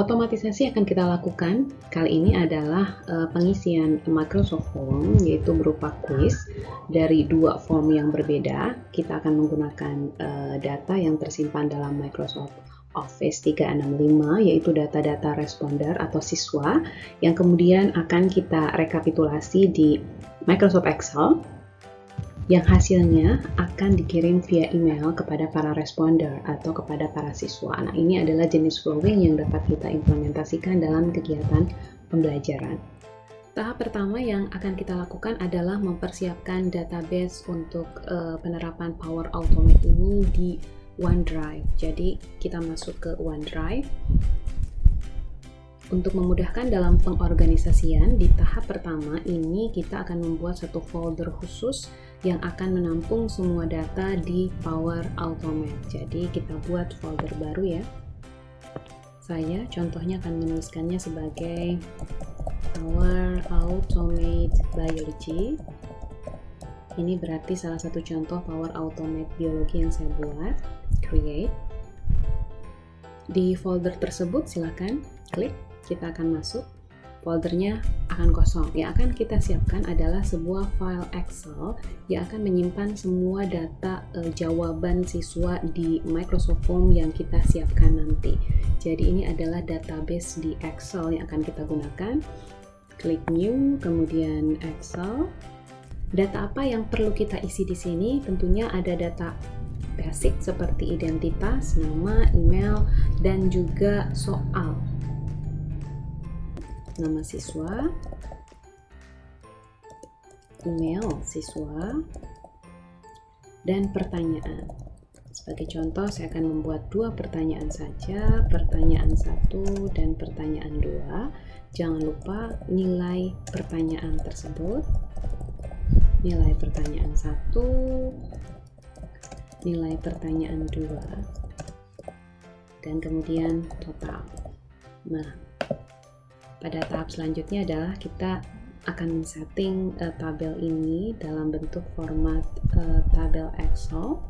Otomatisasi yang akan kita lakukan kali ini adalah pengisian Microsoft Form, yaitu berupa quiz dari dua form yang berbeda. Kita akan menggunakan data yang tersimpan dalam Microsoft Office 365, yaitu data-data responder atau siswa, yang kemudian akan kita rekapitulasi di Microsoft Excel, yang hasilnya akan dikirim via email kepada para responder atau kepada para siswa. Nah, ini adalah jenis flowing yang dapat kita implementasikan dalam kegiatan pembelajaran. Tahap pertama yang akan kita lakukan adalah mempersiapkan database untuk penerapan Power Automate ini di OneDrive. Jadi, kita masuk ke OneDrive. Untuk memudahkan dalam pengorganisasian, di tahap pertama ini kita akan membuat satu folder khusus yang akan menampung semua data di Power Automate. Jadi kita buat folder baru ya. Saya contohnya akan menuliskannya sebagai Power Automate Biology. Ini berarti salah satu contoh Power Automate Biologi yang saya buat. Create. Di folder tersebut silakan klik. Kita akan masuk, foldernya akan kosong. Yang akan kita siapkan adalah sebuah file Excel yang akan menyimpan semua data jawaban siswa di Microsoft Form yang kita siapkan nanti. Jadi ini adalah database di Excel yang akan kita gunakan. Klik New, kemudian Excel. Data apa yang perlu kita isi di sini? Tentunya ada data basic seperti identitas, nama, email, dan juga soal. Nama siswa, email siswa, dan pertanyaan. Sebagai contoh, saya akan membuat dua pertanyaan saja, pertanyaan 1 dan pertanyaan 2. Jangan lupa nilai pertanyaan tersebut. Nilai pertanyaan 1, nilai pertanyaan 2, dan kemudian total. Nah, pada tahap selanjutnya adalah kita akan setting tabel ini dalam bentuk format tabel Excel.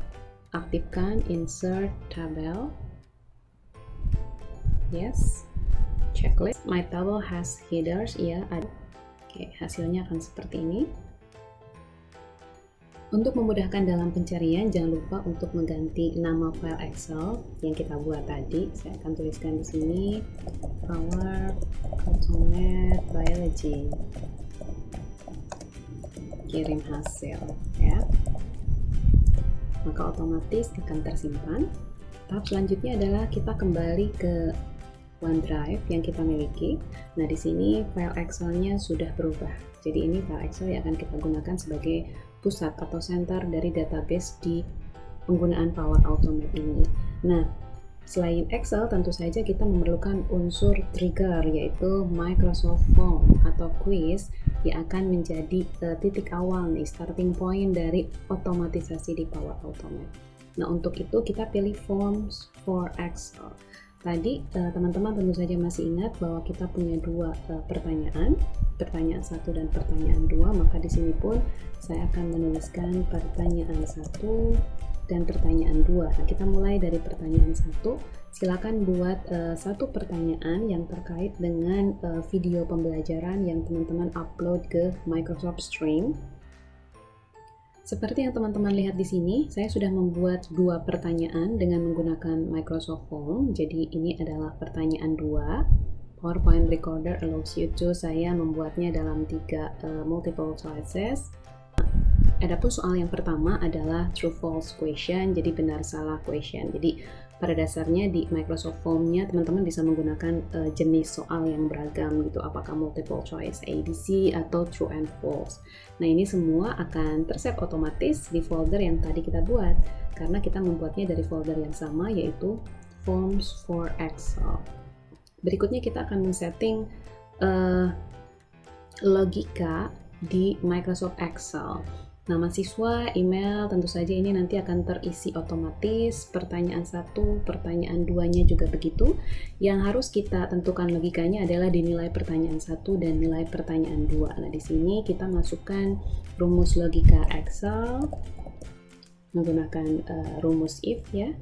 Aktifkan insert tabel. Yes. Checklist. My table has headers. Ya, ada. Oke, hasilnya akan seperti ini. Untuk memudahkan dalam pencarian, jangan lupa untuk mengganti nama file Excel yang kita buat tadi. Saya akan tuliskan di sini Power Automate Biology. Kirim hasil, ya. Maka otomatis akan tersimpan. Tahap selanjutnya adalah kita kembali ke OneDrive yang kita miliki. Nah, di sini file Excel-nya sudah berubah. Jadi ini file Excel yang akan kita gunakan sebagai pusat atau center dari database di penggunaan Power Automate ini. Nah, selain Excel, tentu saja kita memerlukan unsur trigger, yaitu Microsoft Form atau quiz yang akan menjadi titik awal nih, starting point dari otomatisasi di Power Automate. Nah, untuk itu kita pilih Forms for Excel. Tadi teman-teman tentu saja masih ingat bahwa kita punya dua pertanyaan 1 dan pertanyaan 2, maka di sini pun saya akan menuliskan pertanyaan 1 dan pertanyaan 2. Nah, kita mulai dari pertanyaan 1. Silakan buat satu pertanyaan yang terkait dengan video pembelajaran yang teman-teman upload ke Microsoft Stream. Seperti yang teman-teman lihat di sini, saya sudah membuat dua pertanyaan dengan menggunakan Microsoft Form. Jadi ini adalah pertanyaan 2. PowerPoint Recorder allows you to, saya membuatnya dalam 3 multiple choices. Adapun soal yang pertama adalah true false question, jadi benar salah question. Jadi pada dasarnya di Microsoft Form-nya teman-teman bisa menggunakan jenis soal yang beragam gitu, apakah multiple choice ABC atau true and false. Nah, ini semua akan tersave otomatis di folder yang tadi kita buat karena kita membuatnya dari folder yang sama, yaitu Forms for Excel. Berikutnya kita akan men-setting logika di Microsoft Excel. Nama siswa, email, tentu saja ini nanti akan terisi otomatis. Pertanyaan 1, pertanyaan 2-nya juga begitu. Yang harus kita tentukan logikanya adalah di nilai pertanyaan 1 dan nilai pertanyaan 2. Nah, di sini kita masukkan rumus logika Excel menggunakan rumus if ya.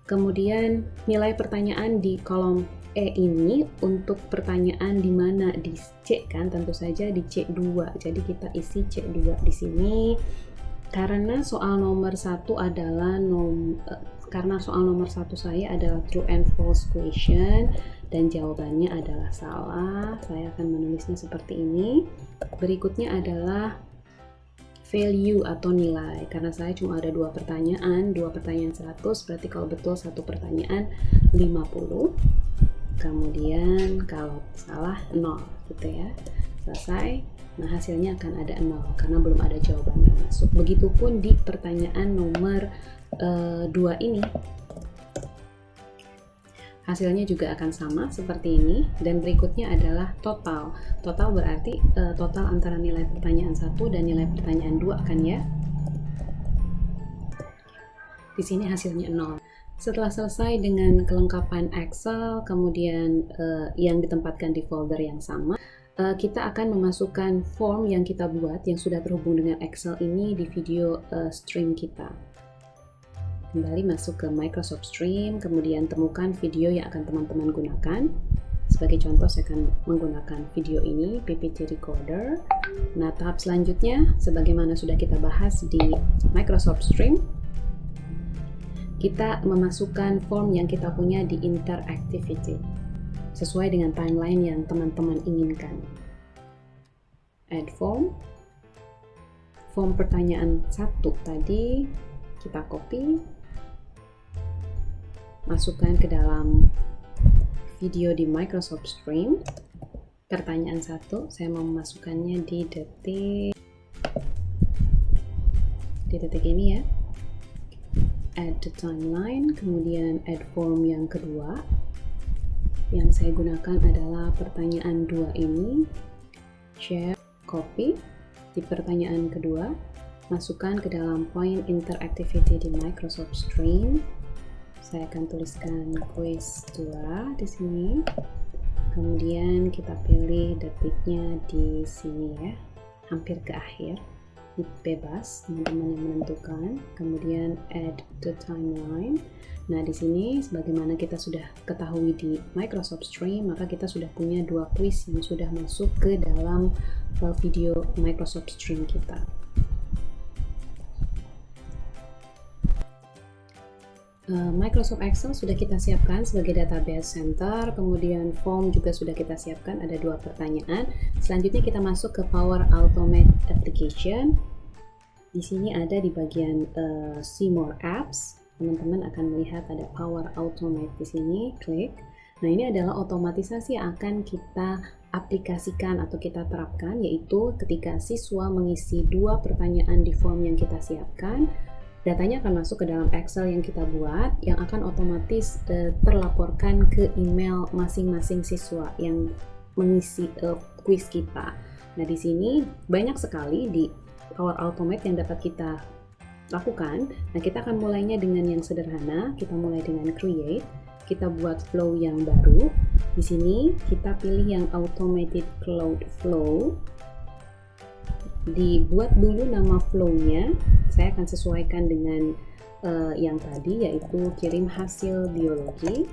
Kemudian nilai pertanyaan di kolom E ini untuk pertanyaan di mana di C kan, tentu saja di C2. Jadi kita isi C2 di sini. Karena soal nomor 1 adalah karena soal nomor 1 saya adalah true and false question dan jawabannya adalah salah, saya akan menulisnya seperti ini. Berikutnya adalah value atau nilai, karena saya cuma ada dua pertanyaan 100, berarti kalau betul satu pertanyaan 50, kemudian kalau salah 0 gitu ya. Selesai. Nah, hasilnya akan ada 0 karena belum ada jawaban yang masuk. Begitupun di pertanyaan nomor 2 ini. Hasilnya juga akan sama seperti ini, dan berikutnya adalah total. Total berarti total antara nilai pertanyaan 1 dan nilai pertanyaan 2 kan ya. Di sini hasilnya 0. Setelah selesai dengan kelengkapan Excel, kemudian yang ditempatkan di folder yang sama, kita akan memasukkan form yang kita buat yang sudah terhubung dengan Excel ini di video stream kita. Kembali masuk ke Microsoft Stream, kemudian temukan video yang akan teman-teman gunakan. Sebagai contoh, saya akan menggunakan video ini, PPT Recorder. Nah, tahap selanjutnya, sebagaimana sudah kita bahas di Microsoft Stream, kita memasukkan form yang kita punya di Interactivity sesuai dengan timeline yang teman-teman inginkan. Add form. Form pertanyaan 1 tadi kita copy, masukkan ke dalam video di Microsoft Stream. Pertanyaan 1 saya mau memasukkannya di detik ini ya. Add the timeline, kemudian add form yang kedua. Yang saya gunakan adalah pertanyaan 2 ini. Share, copy. Di pertanyaan kedua, masukkan ke dalam point interactivity di Microsoft Stream. Saya akan tuliskan quiz 2 di sini. Kemudian kita pilih detiknya di sini ya, hampir ke akhir. Bebas teman-teman yang menentukan. Kemudian add the timeline. Nah, di sini sebagaimana kita sudah ketahui di Microsoft Stream, maka kita sudah punya 2 quiz yang sudah masuk ke dalam video Microsoft Stream kita. Microsoft Excel sudah kita siapkan sebagai database center, kemudian form juga sudah kita siapkan, ada 2 pertanyaan. Selanjutnya kita masuk ke Power Automate Application. Di sini ada di bagian See More Apps. Teman-teman akan melihat ada Power Automate di sini, klik. Nah, ini adalah otomatisasi yang akan kita aplikasikan atau kita terapkan, yaitu ketika siswa mengisi 2 pertanyaan di form yang kita siapkan, datanya akan masuk ke dalam Excel yang kita buat, yang akan otomatis terlaporkan ke email masing-masing siswa yang mengisi quiz kita. Nah, di sini banyak sekali di Power Automate yang dapat kita lakukan. Nah, kita akan mulainya dengan yang sederhana. Kita mulai dengan create. Kita buat flow yang baru. Di sini kita pilih yang automated cloud flow. Dibuat dulu nama flow-nya. Saya akan sesuaikan dengan yang tadi, yaitu kirim hasil biologi,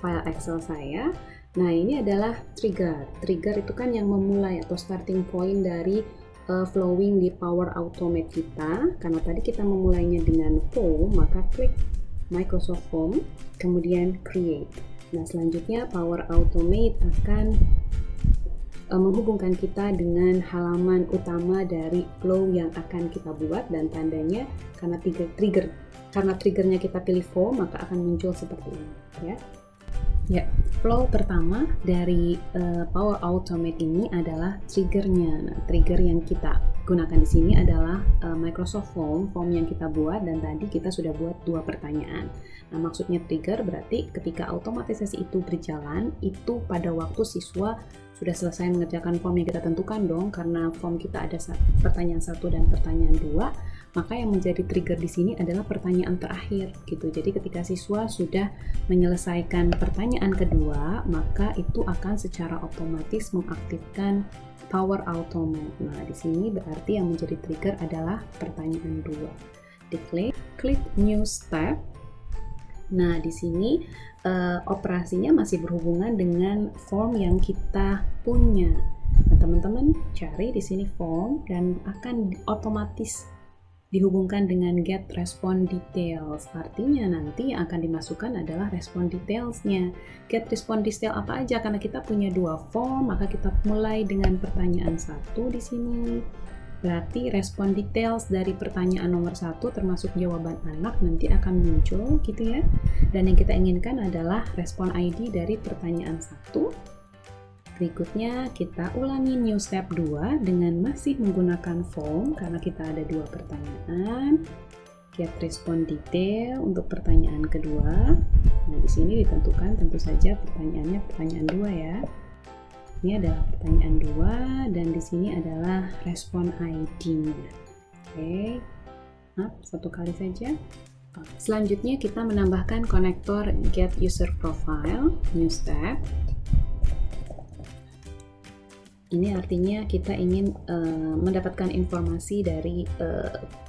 file Excel saya. Nah, ini adalah trigger. Trigger itu kan yang memulai atau starting point dari flowing di Power Automate kita. Karena tadi kita memulainya dengan form, maka klik Microsoft Form, kemudian create. Nah, selanjutnya Power Automate akan menghubungkan kita dengan halaman utama dari flow yang akan kita buat, dan tandanya karena triggernya kita pilih form, maka akan muncul seperti ini ya. Ya, flow pertama dari Power Automate ini adalah triggernya. Nah, trigger yang kita gunakan di sini adalah Microsoft Form yang kita buat, dan tadi kita sudah buat 2 pertanyaan. Nah, maksudnya trigger berarti ketika otomatisasi itu berjalan, itu pada waktu siswa sudah selesai mengerjakan form yang kita tentukan dong, karena form kita ada pertanyaan 1 dan pertanyaan 2. Maka yang menjadi trigger di sini adalah pertanyaan terakhir gitu. Jadi ketika siswa sudah menyelesaikan pertanyaan kedua, maka itu akan secara otomatis mengaktifkan Power Automate. Nah, di sini berarti yang menjadi trigger adalah pertanyaan 2. Diklik, klik New Step. Nah, di sini operasinya masih berhubungan dengan form yang kita punya. Nah, teman-teman cari di sini form dan akan otomatis dihubungkan dengan get respond details. Artinya nanti yang akan dimasukkan adalah respond detailsnya. Get respond detail apa aja? Karena kita punya 2 form, maka kita mulai dengan pertanyaan 1 di sini. Berarti respon details dari pertanyaan nomor 1 termasuk jawaban anak nanti akan muncul gitu ya. Dan yang kita inginkan adalah respon ID dari pertanyaan 1. Berikutnya kita ulangi new step 2 dengan masih menggunakan form karena kita ada 2 pertanyaan. Get respon detail untuk pertanyaan kedua. Nah, di sini ditentukan tentu saja pertanyaannya pertanyaan 2 ya. Ini adalah pertanyaan 2 dan di sini adalah respon ID-nya. Oke. Nah, 1 kali saja. Selanjutnya kita menambahkan konektor get user profile, new step. Ini artinya kita ingin mendapatkan informasi dari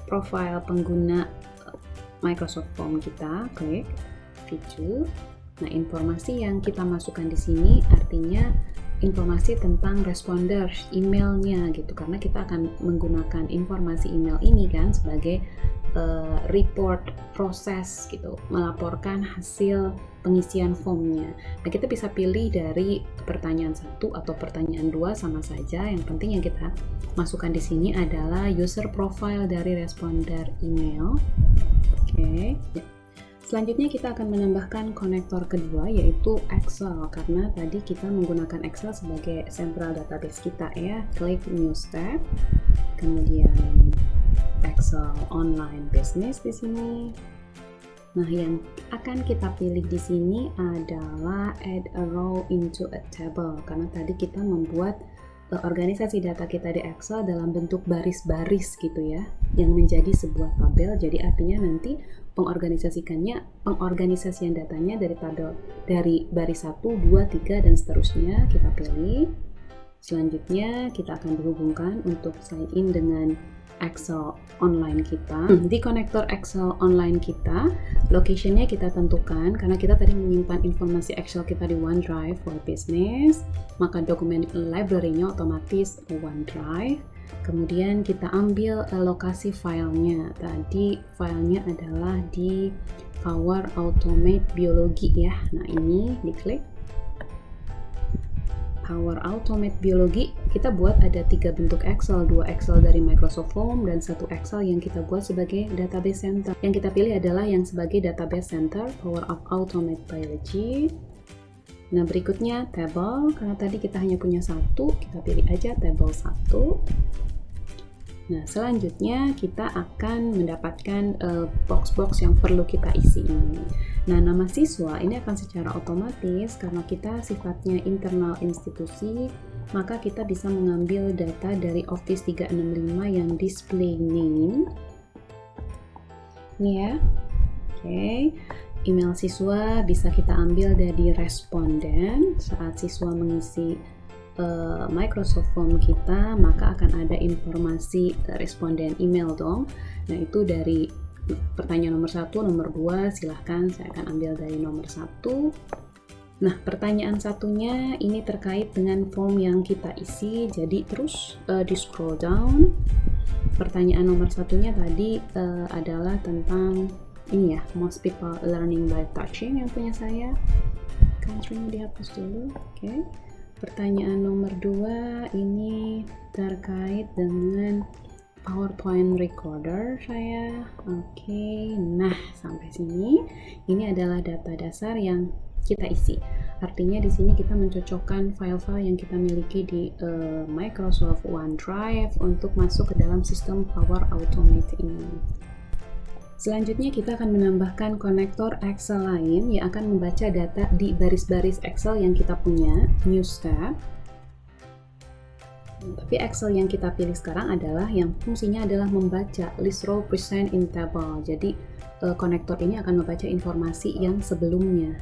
profile pengguna Microsoft Form kita. Klik feature. Nah, informasi yang kita masukkan di sini artinya informasi tentang responder emailnya gitu, karena kita akan menggunakan informasi email ini kan sebagai report proses gitu, melaporkan hasil pengisian formnya. Nah, kita bisa pilih dari pertanyaan 1 atau pertanyaan 2 sama saja. Yang penting yang kita masukkan di sini adalah user profile dari responder email. Oke. Ya. Selanjutnya kita akan menambahkan konektor kedua yaitu Excel, karena tadi kita menggunakan Excel sebagai central database kita ya. Klik new step, kemudian Excel online business di sini. Nah, yang akan kita pilih di sini adalah add a row into a table, karena tadi kita membuat organisasi data kita di Excel dalam bentuk baris-baris gitu ya, yang menjadi sebuah tabel. Jadi artinya nanti pengorganisasian datanya dari tabel dari baris 1, 2, 3 dan seterusnya kita pilih. Selanjutnya kita akan dihubungkan untuk sign in dengan Excel online kita. Di konektor Excel online kita, location-nya kita tentukan karena kita tadi menyimpan informasi Excel kita di OneDrive for Business, maka dokumen library-nya otomatis OneDrive. Kemudian kita ambil lokasi filenya. Tadi filenya adalah di Power Automate Biologi ya. Nah, ini diklik Power Automate Biologi. Kita buat ada 3 bentuk Excel, 2 Excel dari Microsoft Form dan 1 Excel yang kita buat sebagai database center. Yang kita pilih adalah yang sebagai database center Power Automate Biology. Nah, berikutnya table, karena tadi kita hanya punya 1, kita pilih aja table 1. Nah, selanjutnya kita akan mendapatkan box-box yang perlu kita isi ini. Nah, nama siswa ini akan secara otomatis karena kita sifatnya internal institusi, maka kita bisa mengambil data dari Office 365 yang display name. Ini ya. Oke. Email siswa bisa kita ambil dari responden saat siswa mengisi Microsoft Form kita, maka akan ada informasi responden email dong. Nah, itu dari pertanyaan nomor 1, nomor 2 silahkan saya akan ambil dari nomor 1. Nah, pertanyaan satunya ini terkait dengan form yang kita isi, jadi terus di scroll down. Pertanyaan nomor satunya tadi adalah tentang ini ya, most people learning by touching yang punya saya. Country-nya dihapus dulu. Oke. Pertanyaan nomor 2 ini terkait dengan PowerPoint recorder saya. Oke. Nah, sampai sini ini adalah data dasar yang kita isi. Artinya di sini kita mencocokkan file-file yang kita miliki di Microsoft OneDrive untuk masuk ke dalam sistem Power Automate ini. Selanjutnya kita akan menambahkan konektor Excel lain yang akan membaca data di baris-baris Excel yang kita punya, new step. Tapi Excel yang kita pilih sekarang adalah yang fungsinya adalah membaca list row present in table. Jadi konektor ini akan membaca informasi yang sebelumnya.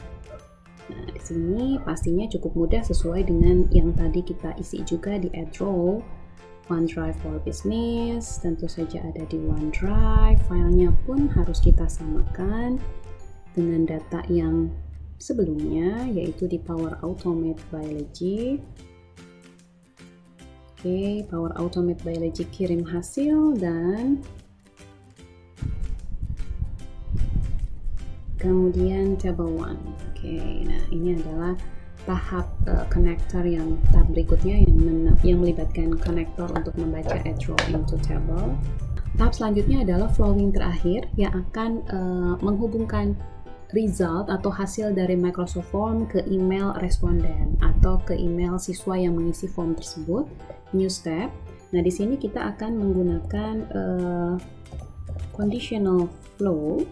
Nah, di sini pastinya cukup mudah sesuai dengan yang tadi kita isi juga di add row. OneDrive for Business tentu saja ada di OneDrive, filenya pun harus kita samakan. dengan data yang sebelumnya, yaitu di Power Automate Biology. Oke, Power Automate Biology kirim hasil dan kemudian table 1. Oke, nah ini adalah tahap connector yang tahap berikutnya yang melibatkan konektor untuk membaca edge row into table. Tahap selanjutnya adalah flowing terakhir yang akan menghubungkan result atau hasil dari Microsoft Form ke email responden atau ke email siswa yang mengisi form tersebut. New step. Nah, di sini kita akan menggunakan conditional flow,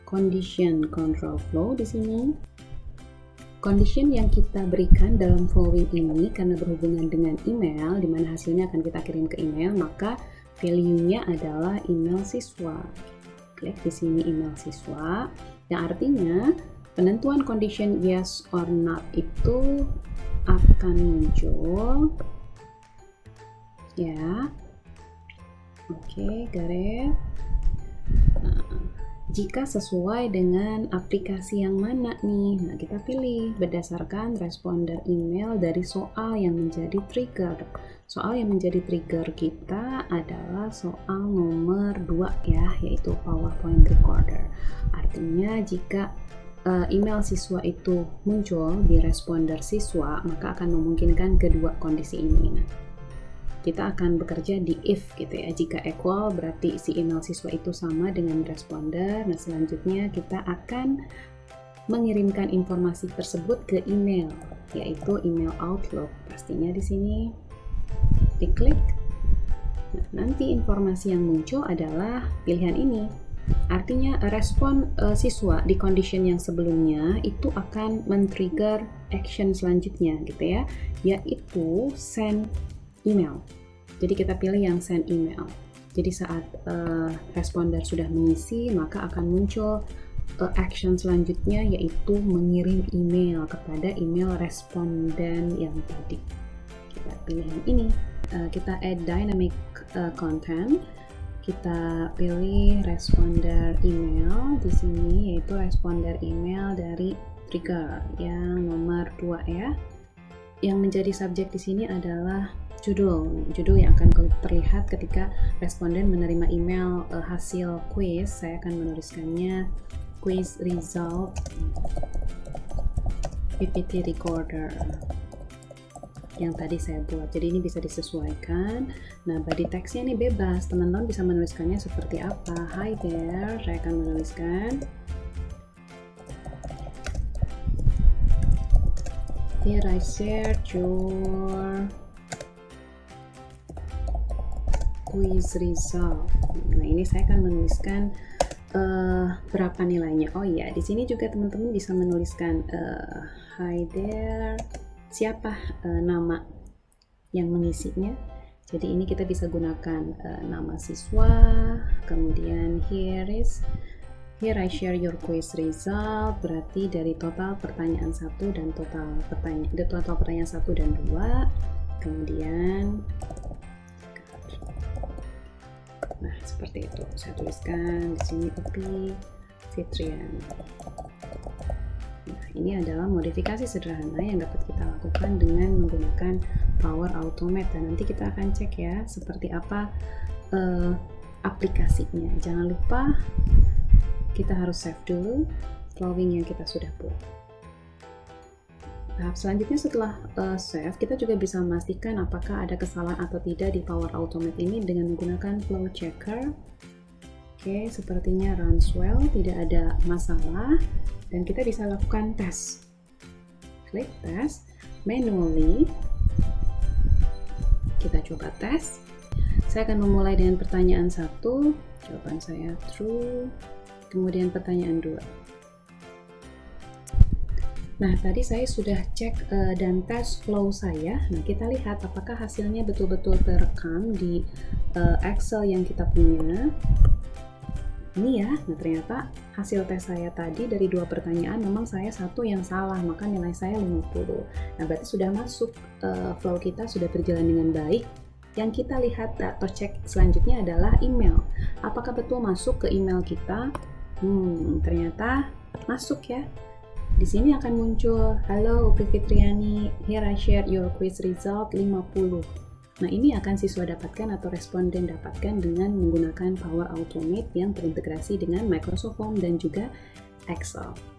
condition control flow di sini. Condition yang kita berikan dalam flowing ini karena berhubungan dengan email, di mana hasilnya akan kita kirim ke email, maka value-nya adalah email siswa. Klik di sini email siswa, yang artinya penentuan condition yes or not itu akan muncul. Ya, oke, garis. Nah, jika sesuai dengan aplikasi yang mana nih? Nah, kita pilih berdasarkan responder email dari soal yang menjadi trigger. Soal yang menjadi trigger kita adalah soal nomor 2 ya, yaitu PowerPoint Recorder. Artinya jika email siswa itu muncul di responder siswa, maka akan memungkinkan kedua kondisi ini. Nah, kita akan bekerja di if gitu ya. Jika equal berarti si email siswa itu sama dengan responder. Nah, selanjutnya kita akan mengirimkan informasi tersebut ke email, yaitu email Outlook. Pastinya di sini diklik. Nah, nanti informasi yang muncul adalah pilihan ini. Artinya respon siswa di condition yang sebelumnya itu akan men-trigger action selanjutnya gitu ya, yaitu send email. Jadi kita pilih yang send email. Jadi saat responder sudah mengisi, maka akan muncul action selanjutnya, yaitu mengirim email kepada email responden yang tadi. Kita pilih yang ini. Kita add dynamic content. Kita pilih responder email di sini, yaitu responder email dari trigger yang nomor 2 ya. Yang menjadi subjek di sini adalah judul yang akan terlihat ketika responden menerima email hasil quiz. Saya akan menuliskannya quiz result PPT recorder yang tadi saya buat. Jadi ini bisa disesuaikan. Nah, body text-nya ini bebas, teman-teman bisa menuliskannya seperti apa. Hi there, saya akan menuliskan here I shared your quiz result. Nah, ini saya akan menuliskan berapa nilainya. Oh iya, di sini juga teman-teman bisa menuliskan hi there, siapa nama yang mengisinya. Jadi ini kita bisa gunakan nama siswa, kemudian here I share your quiz result, berarti dari total pertanyaan 1 dan total pertanyaan 1 dan 2. Kemudian nah, seperti itu. Saya tuliskan di sini Upi Fitrian. Nah, ini adalah modifikasi sederhana yang dapat kita lakukan dengan menggunakan Power Automate, dan nanti kita akan cek ya seperti apa aplikasinya. Jangan lupa kita harus save dulu flowing yang kita sudah buat. Tahap selanjutnya setelah save, kita juga bisa memastikan apakah ada kesalahan atau tidak di Power Automate ini dengan menggunakan flow checker. Oke, sepertinya runs well, tidak ada masalah, dan kita bisa lakukan tes. Klik tes manually. Kita coba tes. Saya akan memulai dengan pertanyaan 1, jawaban saya true, kemudian pertanyaan 2. Nah, tadi saya sudah cek dan tes flow saya. Nah, kita lihat apakah hasilnya betul-betul terekam di Excel yang kita punya. Ini ya, nah ternyata hasil tes saya tadi dari 2 pertanyaan memang saya 1 yang salah, maka nilai saya 50. Nah, berarti sudah masuk, flow kita sudah berjalan dengan baik. Yang kita lihat atau cek selanjutnya adalah email. Apakah betul masuk ke email kita? Ternyata masuk ya. Di sini akan muncul, "Halo Upi Fitriani, here I share your quiz result 50." Nah, ini akan siswa dapatkan atau responden dapatkan dengan menggunakan Power Automate yang terintegrasi dengan Microsoft Form dan juga Excel.